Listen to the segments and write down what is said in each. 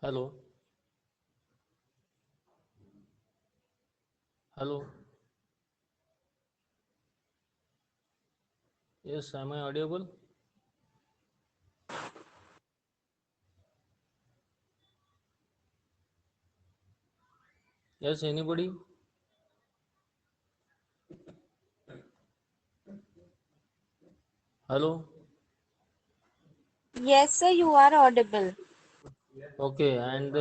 Hello. Hello. Yes, am I audible? Yes, anybody? Hello. Yes, sir, you are audible. Okay, and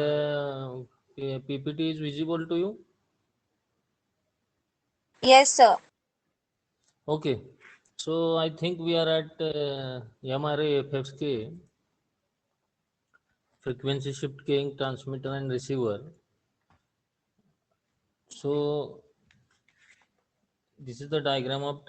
PPT is visible to you? Yes, sir. Okay. So I think we are at MRA FFK, frequency shift keying transmitter and receiver. So this is the diagram of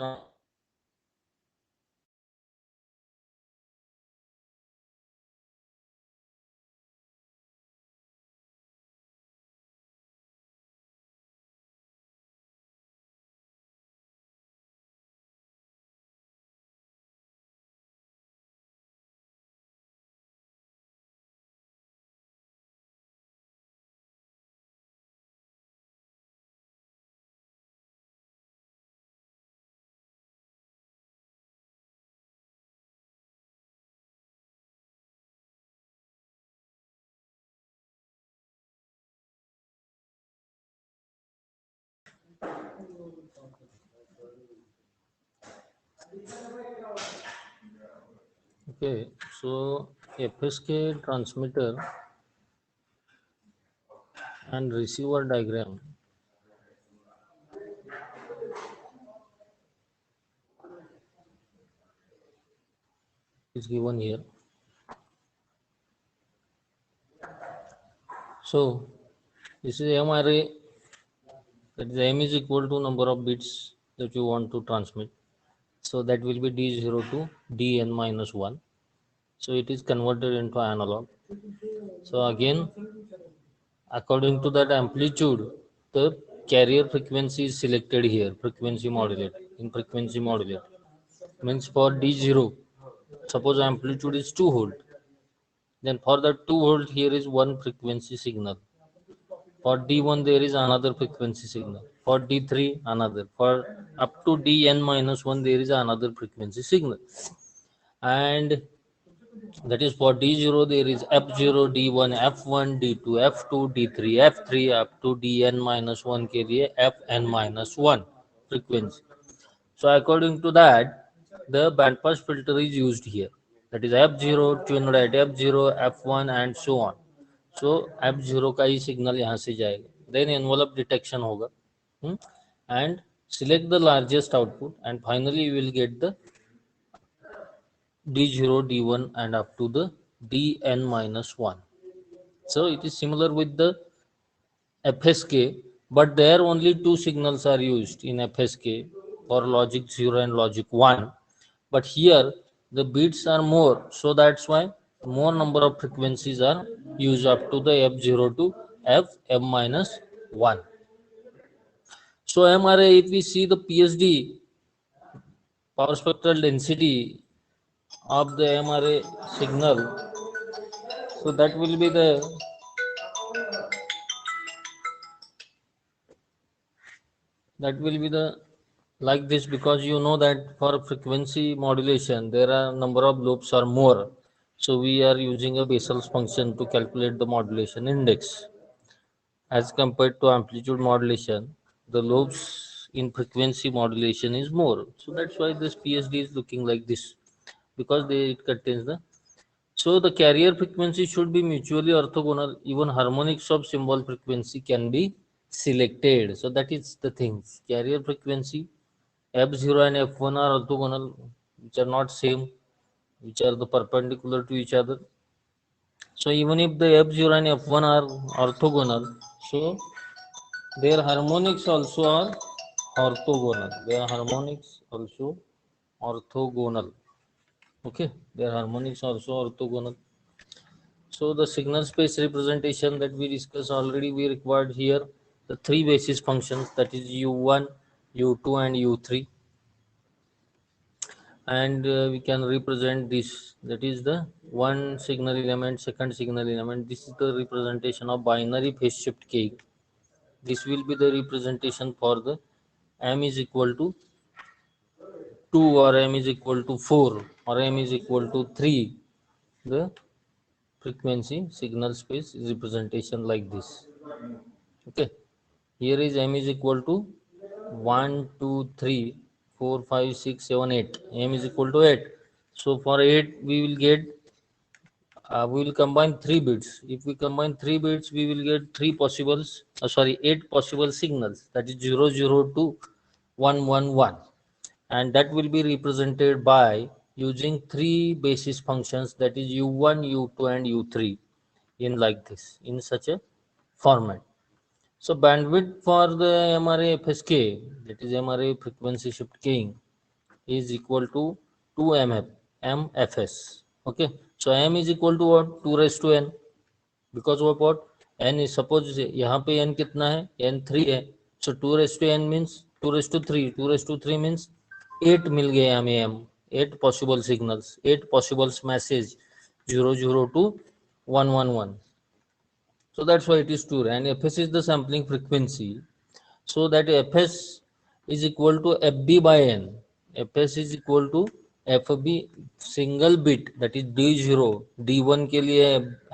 okay. So FSK transmitter and receiver diagram is given here. So this is MRA, that is M is equal to number of bits that you want to transmit. So that will be D0 to Dn minus 1. So it is converted into analog. So again, according to that amplitude, the carrier frequency is selected here, frequency modulator, in frequency modulator. Means for D0, suppose amplitude is 2 volt, then for the 2 volt here is one frequency signal. For D1 there is another frequency signal. For D3 another. For up to Dn minus 1 there is another frequency signal. And that is for D0 there is F0, D1, F1, D2, F2, D3, F3 up to Dn minus 1 के लिए Fn minus 1 frequency. So according to that, the bandpass filter is used here. That is F0 tuned at F0, F1 and so on. So F0 का ही signal यहाँ से जाएगा. Then envelope detection होगा. And select the largest output and finally you will get the D0, D1 and up to the Dn minus 1. So it is similar with the FSK, but there only two signals are used in FSK for logic 0 and logic 1. But here the bits are more, so that's why more number of frequencies are used up to the F0 to Fm minus 1. So MRA, if we see the PSD, power spectral density of the MRA signal, so that will be the like this, because you know that for frequency modulation there are number of loops or more, so we are using a Bessel's function to calculate the modulation index. As compared to amplitude modulation, the loops in frequency modulation is more, so that's why this PSD is looking like this, because it contains the. So the carrier frequency should be mutually orthogonal. Even harmonics of symbol frequency can be selected. So that is the thing. Carrier frequency F0 and F1 are orthogonal, which are not same, which are the perpendicular to each other. So even if the F0 and F1 are orthogonal, so their harmonics also are orthogonal. Their harmonics also orthogonal. Okay, their harmonics also orthogonal. So the signal space representation that we discussed already, we required here the three basis functions, that is U1, U2 and U3. and we can represent this, that is the one signal element, second signal element. This is the representation of binary phase shift keying. This will be the representation for the m is equal to 2 or m is equal to 4 or m is equal to 3. The frequency signal space is representation like this. Okay, here is m is equal to 1 2 3 4 5 6 7 8. M is equal to 8. So for 8 we will get we will combine 3 bits. If we combine 3 bits, we will get 3 possibles, 8 possible signals, that is 0 0 2 1 1 1, and that will be represented by using 3 basis functions, that is u1 u2 and u3, in like this, in such a format. So bandwidth for the MRA FSK, that is MRA frequency shift keying, is equal to 2 MFS. Okay, so M is equal to what? 2 raised to n. Because of what? N is, suppose यहाँ पे n कितना है? N 3 है. So 2 raised to n means 2 raised to 3. 2 raised to 3 means 8 मिल गए हमें m. 8 possible signals, 8 possible message, 0 0 to 1 1 1. So that's why it is 2. And Fs is the sampling frequency. So that Fs is equal to Fb by n. Fs is equal to Fb single bit, that is D0, D1 के लिए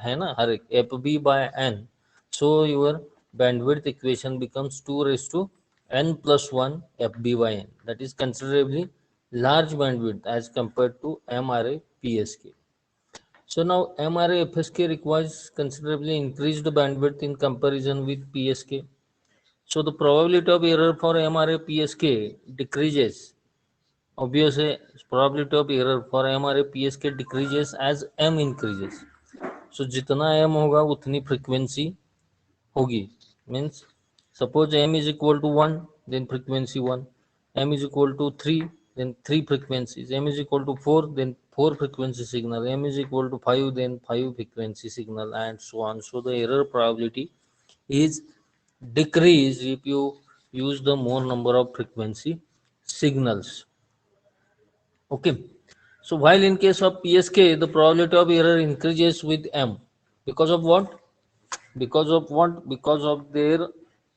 है ना हर एक, Fb by n. So your bandwidth equation becomes 2 raised to n plus 1 Fb by n. That is considerably large bandwidth as compared to MRA PSK. So now MRA FSK requires considerably increased bandwidth in comparison with PSK. So the probability of error for MRA PSK decreases. Obviously, probability of error for MRA PSK decreases as M increases. So जितना M होगा उतनी frequency होगी. Means suppose M is equal to 1, then frequency 1. M is equal to 3, then 3 frequencies. M is equal to 4, then 4 frequency signal. M is equal to 5, then 5 frequency signal, and so on. So the error probability is decreased if you use the more number of frequency signals. Okay. So while in case of PSK, the probability of error increases with M. Because of what? Because of what? Because of their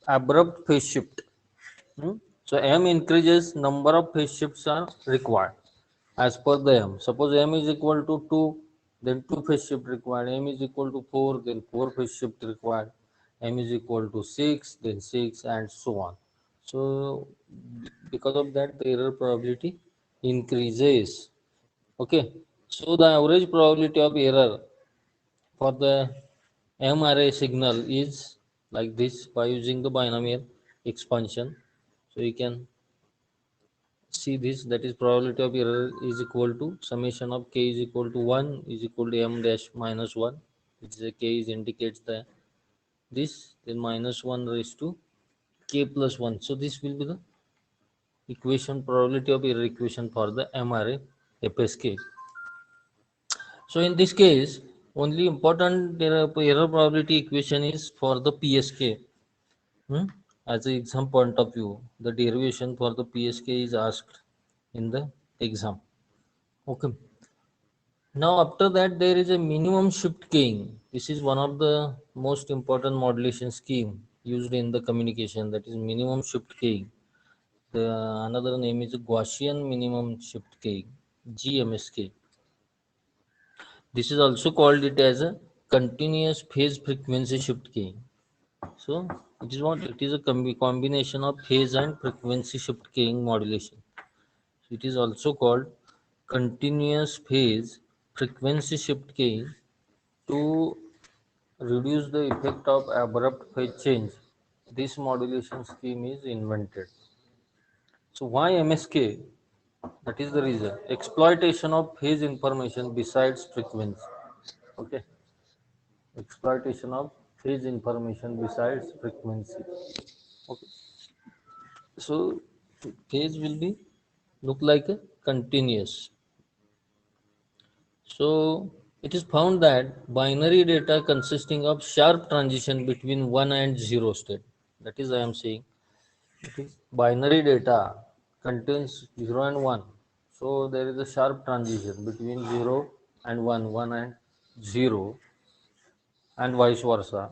abrupt phase shift. So M increases, number of phase shifts are required as per the M. Suppose M is equal to 2, then 2 phase shift required. M is equal to 4, then 4 phase shift required. M is equal to 6, then 6, and so on. So because of that, the error probability increases. Okay. So the average probability of error for the MRA signal is like this by using the binomial expansion. So you can see this, that is probability of error is equal to summation of k is equal to 1 is equal to m dash minus 1, which is a k is indicates the this, then minus 1 raised to k plus 1. So this will be the equation, probability of error equation for the MRA FSK. So in this case, only important error probability equation is for the PSK. As an exam point of view, the derivation for the PSK is asked in the exam. Okay. Now after that, there is a minimum shift keying. This is one of the most important modulation scheme used in the communication, that is minimum shift keying. The another name is Gaussian minimum shift keying, GMSK. This is also called it as a continuous phase frequency shift keying. So it is what? It is a combination of phase and frequency shift keying modulation. It is also called continuous phase frequency shift keying. To reduce the effect of abrupt phase change, this modulation scheme is invented. So why MSK? That is the reason. Exploitation of phase information besides frequency. Okay. Exploitation of phase information besides frequency. Okay. So phase will be look like a continuous. So it is found that binary data consisting of sharp transition between 1 and 0 state. That is I am saying. Okay. Binary data contains 0 and 1. So there is a sharp transition between 0 and 1, 1 and 0, and vice versa.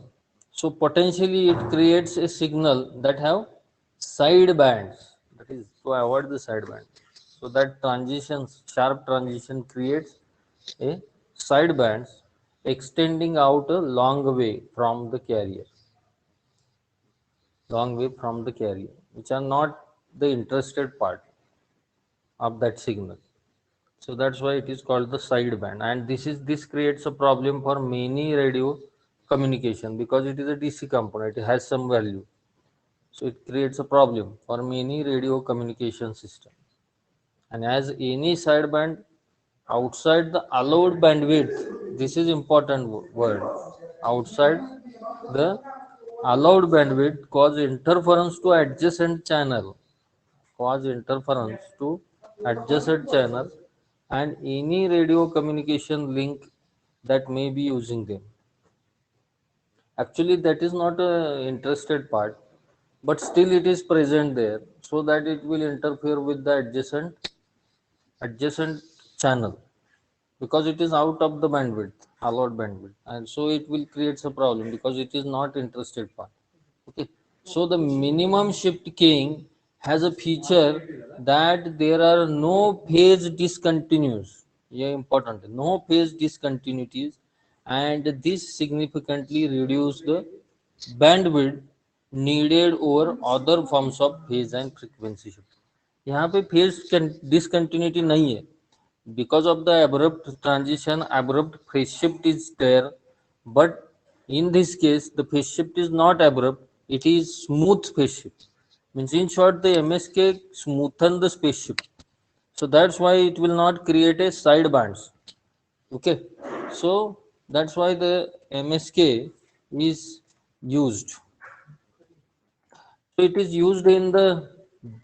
So potentially it creates a signal that have side bands. That is to avoid the side band. So that transition, sharp transition creates a side bands extending out a long way from the carrier, which are not the interested part of that signal. So that's why it is called the sideband, and this creates a problem for many radio communication because it is a DC component. It has some value, so it creates a problem for many radio communication system. And as any sideband outside the allowed bandwidth, this is important word. Outside the allowed bandwidth cause interference to adjacent channel cause interference to adjacent channel and any radio communication link that may be using them. Actually, that is not a interested part, but still it is present there so that it will interfere with the adjacent channel because it is out of the bandwidth, allowed bandwidth, and so it will create a problem because it is not interested part. Okay, so the minimum shift keying has a feature that there are no phase discontinuous. Yeah, important. No phase discontinuities, and this significantly reduce the bandwidth needed over other forms of phase and frequency shift. यहाँ पे phase discontinuity नहीं है because of the abrupt transition, abrupt phase shift is there, but in this case the phase shift is not abrupt, it is smooth phase shift. Means in short, the MSK smoothen the phase shift, so that's why it will not create a side bands. Okay, so that's why the MSK is used. So it is used in the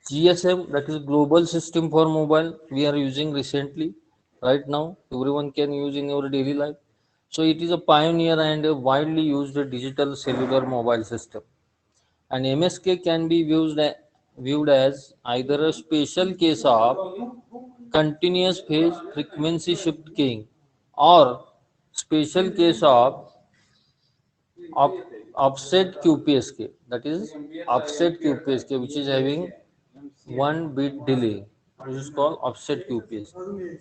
GSM, that is Global System for Mobile. We are using recently, right now. Everyone can use in your daily life. So it is a pioneer and a widely used digital cellular mobile system. And MSK can be viewed as either a special case of continuous phase frequency shift keying or special case of op- offset QPSK, that is offset QPSK, which is having 1 bit delay, which is called offset QPSK.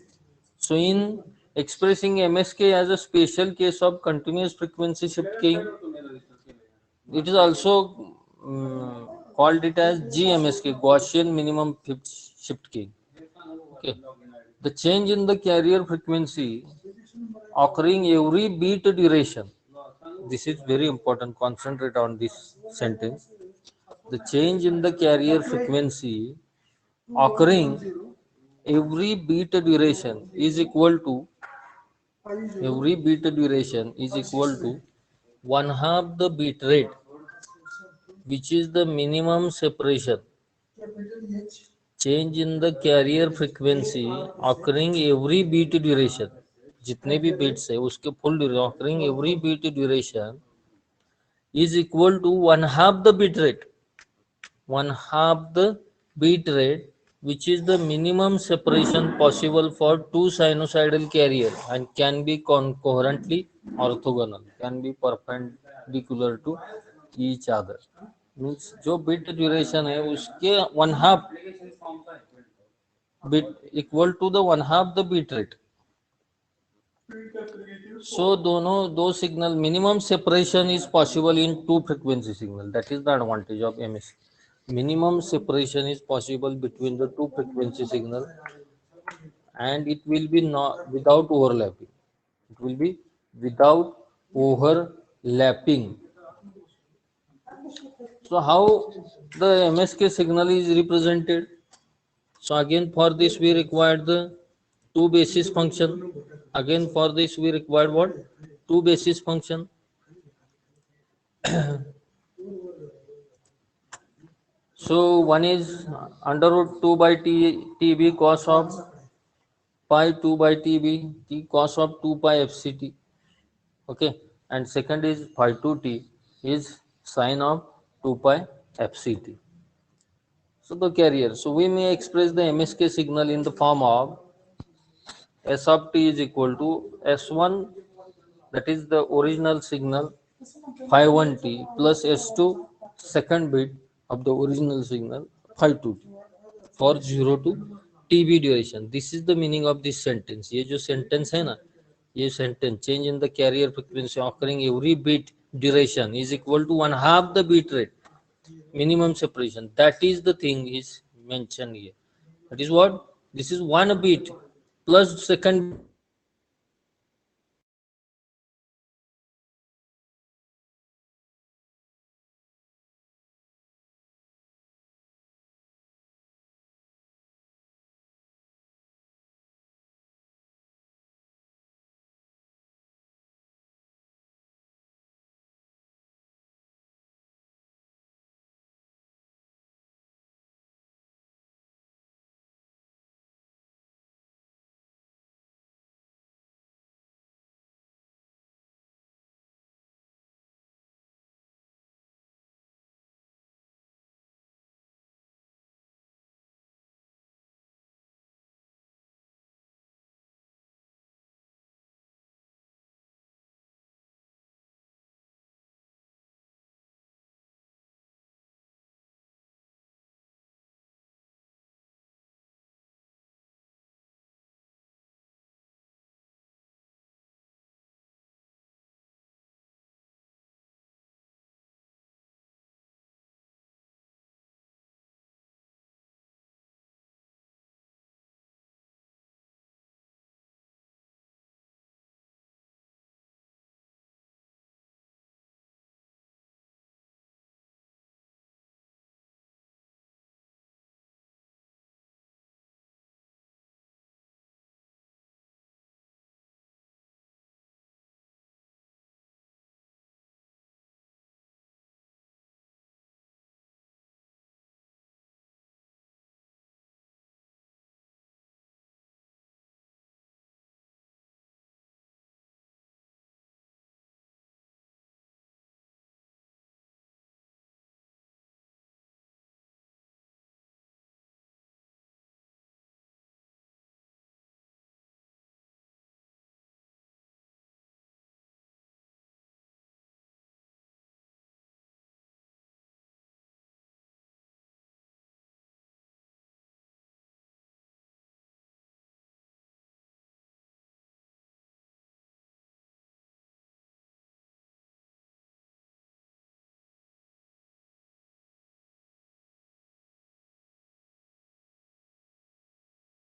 So in expressing MSK as a special case of continuous frequency shift keying, it is also called it as GMSK, Gaussian minimum shift keying. Okay. The change in the carrier frequency occurring every beat duration. This is very important. Concentrate on this sentence. The change in the carrier frequency occurring every beat duration is equal to one half the bit rate, which is the minimum separation. Change in the carrier frequency occurring every beat duration, जितने भी beats है उसके full duration occurring every beat duration is equal to one half the bit rate, which is the minimum separation possible for two sinusoidal carrier and can be coherently orthogonal, can be perpendicular to each other. Means जो bit duration है उसके one half bit equal to the one half the bit rate. So दोनों दो signal minimum separation is possible in two frequency signal. That is the advantage of MSC. Minimum separation is possible between the two frequency signal, and it will be not without overlapping. It will be without overlapping. So how the MSK signal is represented? So again for this we required the two basis function. Again for this we required what? Two basis function. So one is under root 2 by TB cos of pi 2 by TB T cos of 2 pi FCT. Okay, and second is phi 2 T is sine of 2 pi FCT. So the carrier. So we may express the MSK signal in the form of S of t is equal to S1, that is the original signal, phi 1t plus S2, second bit of the original signal, phi 2t, for 0 to tb duration. This is the meaning of this sentence. ये जो sentence है ना, ये sentence change in the carrier frequency occurring every bit duration is equal to one half the bit rate, minimum separation. That is the thing is mentioned here. That is what? This is one bit plus second.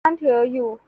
Can't hear you.